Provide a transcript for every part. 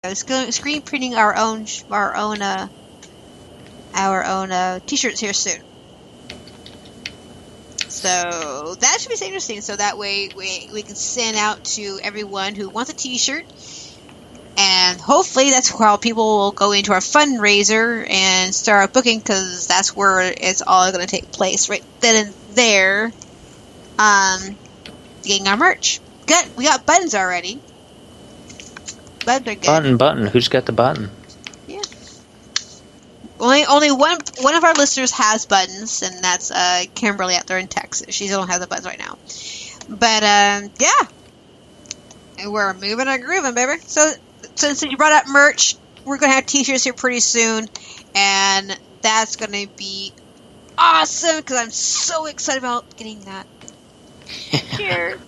screen printing our own t-shirts here soon. So that should be interesting. So that way we can send out to everyone who wants a t-shirt. And hopefully that's how people will go into our fundraiser and start booking, because that's where it's all going to take place, right then and there. Getting our merch. Good. We got buttons already. Buttons are good. Button. Who's got the button? Yeah. Only one of our listeners has buttons, and that's Kimberly out there in Texas. She don't have the buttons right now. But yeah, and we're moving and grooving, baby. So since you brought up merch, we're gonna have t-shirts here pretty soon, and that's gonna be awesome because I'm so excited about getting that. Here.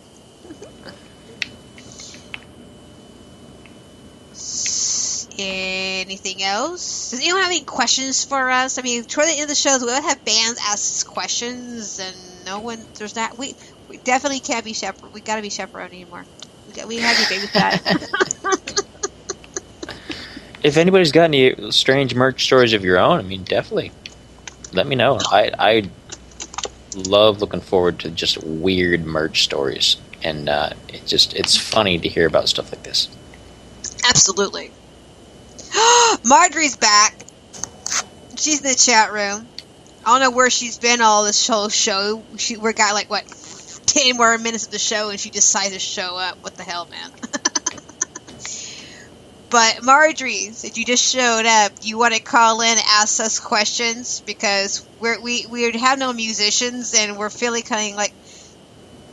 Anything else? Does anyone have any questions for us? I mean, toward the end of the show, we would have bands ask us questions, and no one. There's not. We definitely can't be chaperone. We gotta be chaperone anymore. We have to be babysat. If anybody's got any strange merch stories of your own, I mean, definitely let me know. I love looking forward to just weird merch stories, and it's funny to hear about stuff like this. Absolutely. Marjorie's back. She's in the chat room. I don't know where she's been all this whole show. We got like 10 more minutes of the show, and she decided to show up. What the hell, man? But Marjorie, since you just showed up, you want to call in and ask us questions, because we have no musicians, and we're feeling kind of like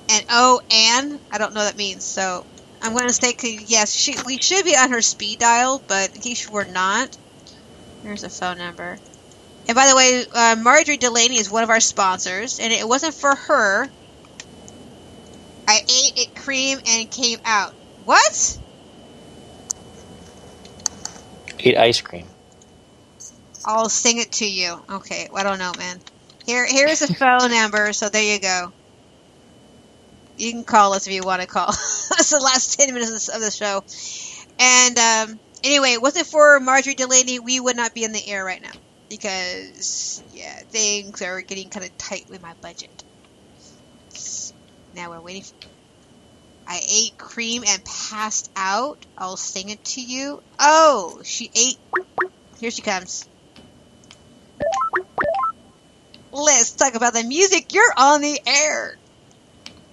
and I don't know what that means. So I'm going to say yes. We should be on her speed dial, but in case we're not, here's a phone number. And by the way, Marjorie Delaney is one of our sponsors, and it wasn't for her. I ate it cream and it came out. What? Ate ice cream. I'll sing it to you. Okay, well, I don't know, man. Here's a phone number, so there you go. You can call us if you want to call. That's the last 10 minutes of the show. And anyway, was it for Marjorie Delaney, we would not be in the air right now. Because, yeah, things are getting kind of tight with my budget. Now we're waiting. I ate cream and passed out. I'll sing it to you. Oh, she ate. Here she comes. Let's talk about the music. You're on the air.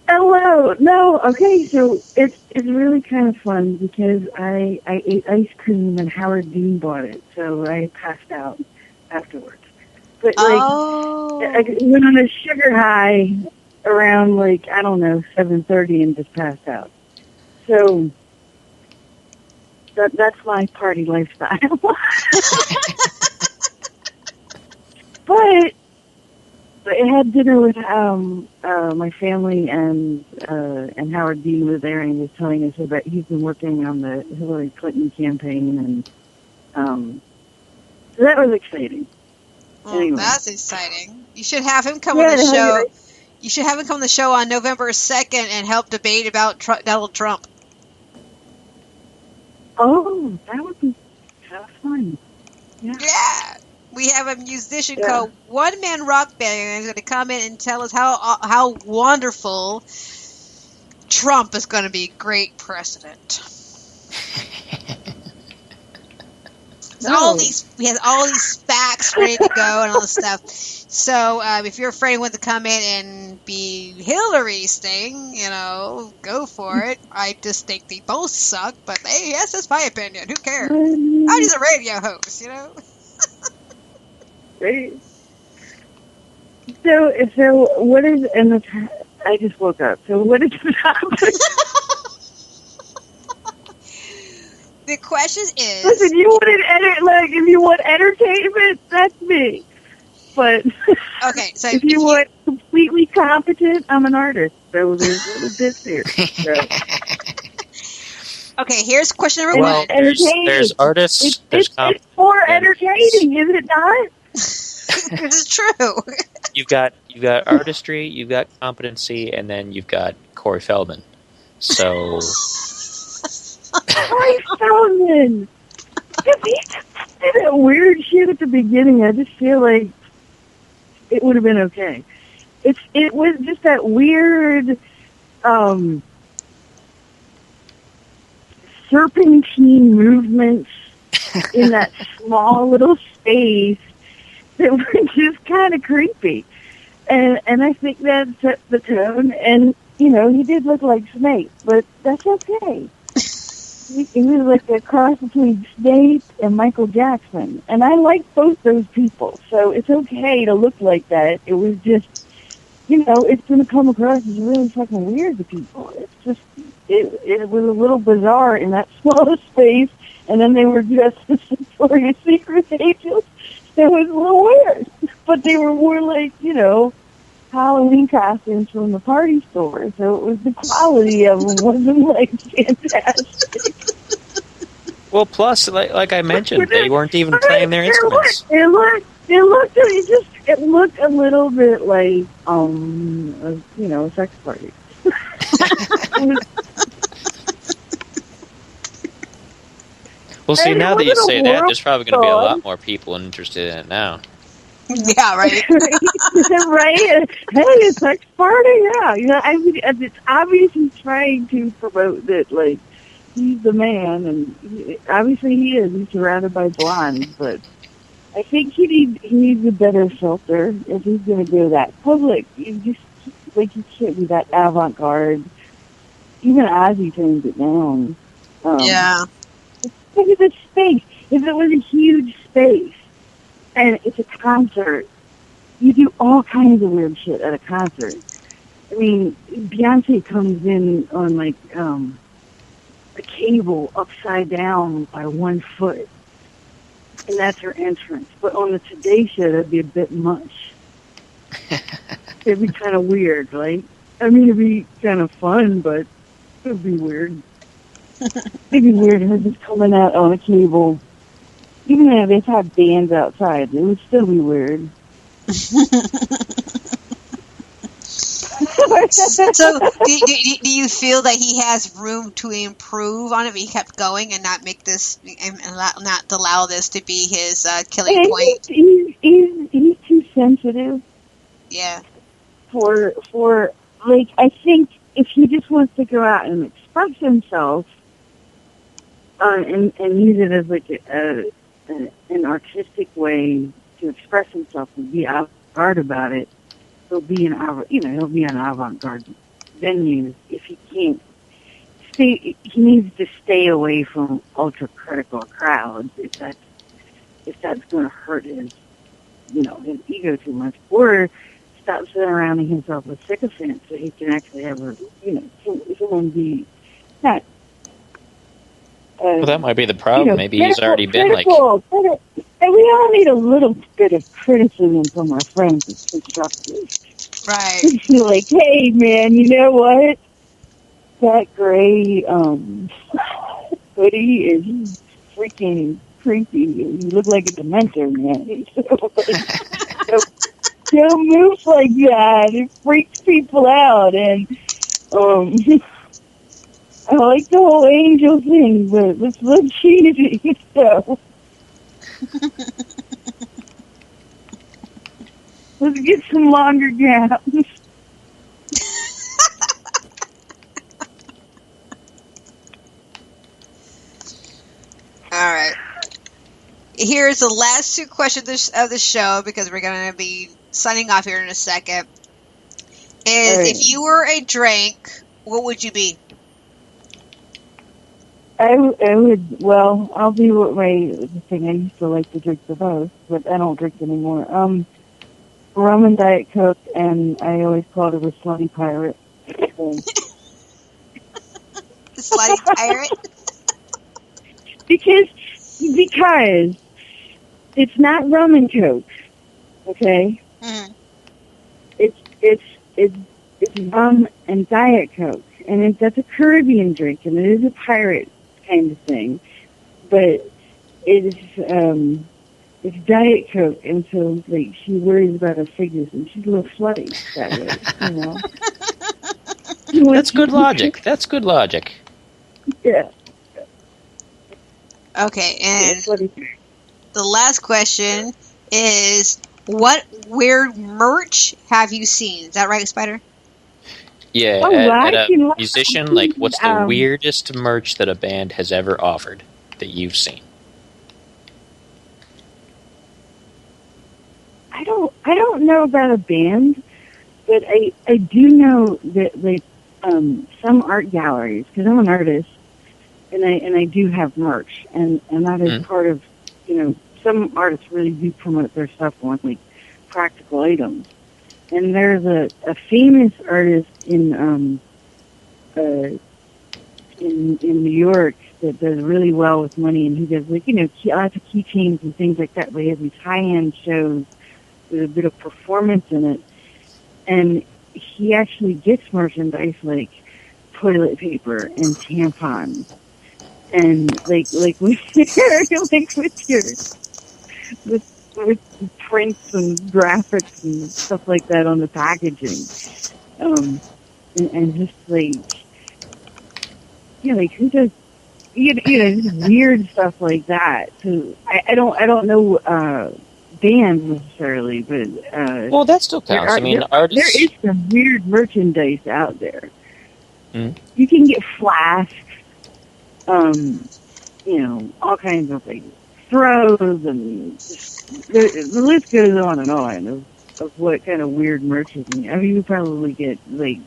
Hello. No, okay, so it's really kind of fun because I ate ice cream and Howard Dean bought it, so I passed out afterwards. But I went on a sugar high around 7:30 and just passed out. So that's my party lifestyle. But I had dinner with my family, and Howard Dean was there, and he was telling us about he's been working on the Hillary Clinton campaign, and so that was exciting. Oh, anyway. That's exciting. You should have him come on the show. You should have him come on the show on November 2nd and help debate about Donald Trump. Oh, that would be kind of fun. Yeah. We have a musician called One Man Rock Band who's going to come in and tell us how wonderful Trump is going to be a great president. We have all these facts ready to go and all this stuff. So if you're afraid to come in and be Hillary's thing, go for it. I just think they both suck, but hey, yes, that's my opinion. Who cares? I'm just a radio host, So what is I just woke up. So what is the topic? The question is. Listen, if you want entertainment, that's me. But okay, so if you want completely competent, I'm an artist. So there's a little bit here. So. Okay, here's question number one. There's artists. It's more entertaining, is it not? This is true. You've got artistry, you've got competency, and then you've got Corey Feldman. So Corey Feldman. If he did that weird shit at the beginning, I just feel like it would have been okay. It was just that weird serpentine movements in that small little space that were just kind of creepy. And I think that set the tone. And, you know, he did look like Snape, but that's okay. He was like a cross between Snape and Michael Jackson. And I like both those people, so it's okay to look like that. It was just, you know, it's going to come across as really fucking weird to people. It's just, it was a little bizarre in that small space, and then they were just the Victoria's Secret agents. It was a little weird. But they were more like, you know, Halloween costumes from the party store, so it was the quality of them wasn't like fantastic. Well, plus, like I mentioned, they weren't even playing their instruments. It looked a little bit like you know, a sex party. Well, see, now that you say that, there's probably going to be a lot more people interested in it now. Yeah, right. Right? Hey, a sex party? Yeah. You know, I mean, it's obviously trying to promote that, like, he's the man, and obviously he is. He's surrounded by blondes, but I think he needs a better filter if he's going to go that public. You just, like, you can't be that avant-garde. Even Ozzy turns it down. Yeah. Look at the space. If it was a huge space, and it's a concert, you do all kinds of weird shit at a concert. I mean, Beyonce comes in on, like, a cable upside down by 1 foot, and that's her entrance. But on the Today Show, that'd be a bit much. It'd be kind of weird, right? I mean, it'd be kind of fun, but it'd be weird. It'd be weird her just coming out on a cable. Even if they've had bands outside, it would still be weird. So, do you feel that he has room to improve on it if he kept going and not make this, and not allow this to be his killing point? He's too sensitive. Yeah. For like, I think if he just wants to go out and express himself, and use it as like an artistic way to express himself and be avant-garde about it, he'll be an avant-garde venue. If he can't he needs to stay away from ultra-critical crowds if that's going to hurt his ego too much, or stop surrounding himself with sycophants so he can actually have someone be not. Well, that might be the problem. Maybe he's already been like. And we all need a little bit of criticism from our friends. It's constructive. Right. Like, hey, man, you know what? That gray hoodie is freaking creepy. You look like a dementor, man. Don't move like that. It freaks people out. And I like the whole angel thing, but it's a little cheesy, so. Let's get some longer gowns. All right. Here's the last two questions of the show, because we're going to be signing off here in a second. Right. If you were a drink, what would you be? I would, well, I'll be what the thing I used to like to drink the most, but I don't drink anymore. Rum and Diet Coke, and I always called it a slutty pirate. Slutty pirate? Because it's not rum and Coke, okay? Mm-hmm. It's rum and Diet Coke, and that's a Caribbean drink, and it is a pirate kind of thing, but it's Diet Coke, and so like she worries about her figures, and she's a little slutty that way, That's good logic. That's good logic. Yeah. Okay, and That's what he said. the last question is, what weird merch have you seen? Is that right, Spider? Yeah, Oh, well, at I a can musician, like, what's the um, weirdest merch that a band has ever offered that you've seen? I don't know about a band, but I do know that like some art galleries, because I'm an artist and I do have merch, and that is part of, some artists really do promote their stuff on like practical items. And there's a famous artist in New York that does really well with money, and he does like lots of keychains and things like that. But he has these high end shows with a bit of performance in it, and he actually gets merchandise like toilet paper and tampons, and like with your with prints and graphics and stuff like that on the packaging, and just like who does just weird stuff like that. So I don't know bands necessarily, but Well, that still counts. I mean, artists. There is some weird merchandise out there. Mm. You can get flasks, all kinds of things, throws, and the list goes on and on of what kind of weird merch you can. I mean, you probably get like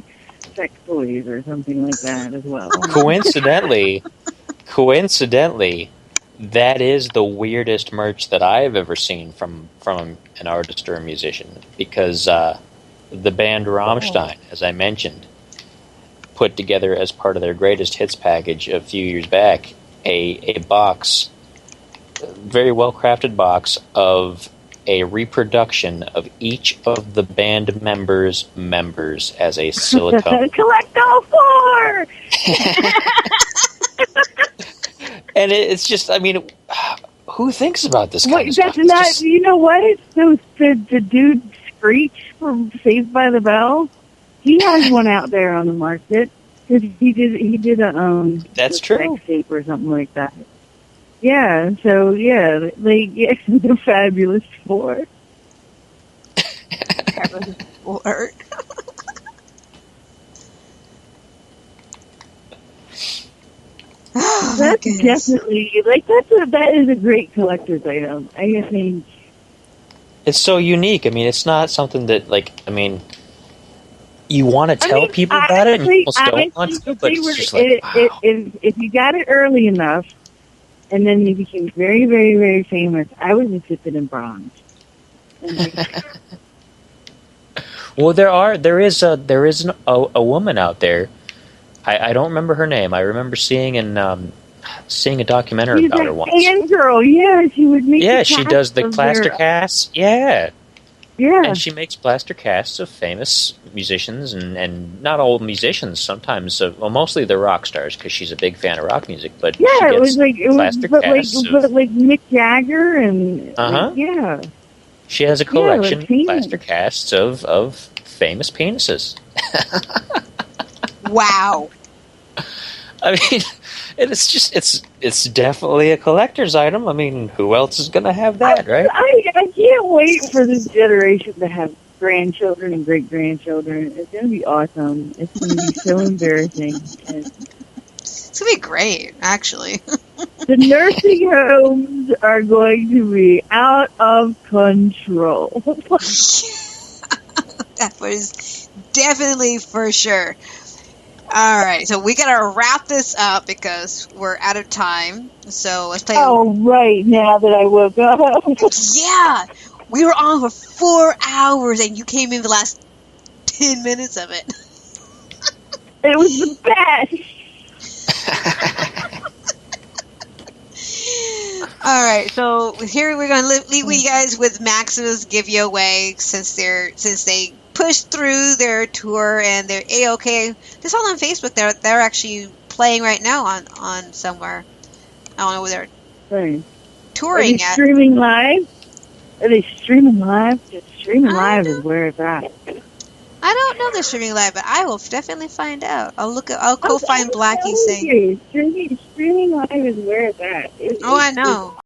sex toys or something like that as well. Coincidentally, that is the weirdest merch that I've ever seen from an artist or a musician, because the band Rammstein, as I mentioned, put together as part of their greatest hits package a few years back a box, very well crafted box of a reproduction of each of the band members' as a silicone. Collect all four! And it's just, I mean, who thinks about this kind of stuff? That's not, you know what? So the dude Screech from Saved by the Bell, he has one out there on the market. Cause he did a that's true, sex tape or something like that. Yeah, so yeah, the Fabulous Four. Fabulous Four. That's definitely that is a great collector's item. I think it's so unique. I mean, it's not something that you want to tell people about it, and people don't want to. But it's just like, wow. If you got it early enough, and then you became very, very, very famous, I would just zip it in bronze. Well, there is a woman out there. I don't remember her name. I remember seeing a documentary about her once. She's girl, yeah, she would make. Yeah, she does the plaster casts. Yeah. Yeah. And she makes plaster casts of famous musicians, and not all musicians. Sometimes, mostly the rock stars, because she's a big fan of rock music. But yeah, she it was plaster casts but like Mick Jagger and yeah. She has a collection of plaster casts of famous penises. Wow. I mean, it's definitely a collector's item. I mean, who else is going to have that, right? I can't wait for this generation to have grandchildren and great-grandchildren. It's going to be awesome. It's going to be so embarrassing. It's going to be great, actually. The nursing homes are going to be out of control. That was definitely for sure. All right, so we gotta wrap this up because we're out of time. So let's play. Oh, right, now that I woke up. Yeah, we were on for 4 hours, and you came in the last 10 minutes of it. It was the best. All right, so here we're gonna leave you guys with Maximus giveaway since they pushed through their tour and they're A-OK. This all on Facebook. They're actually playing right now on somewhere. I don't know where they're touring Are they at. Streaming live? Are they streaming live? Streaming live is where it's at. I don't know the streaming live, but I will definitely find out. I'll go find I'm Blackie's telling thing. you, streaming live is where it's at. Oh, I know.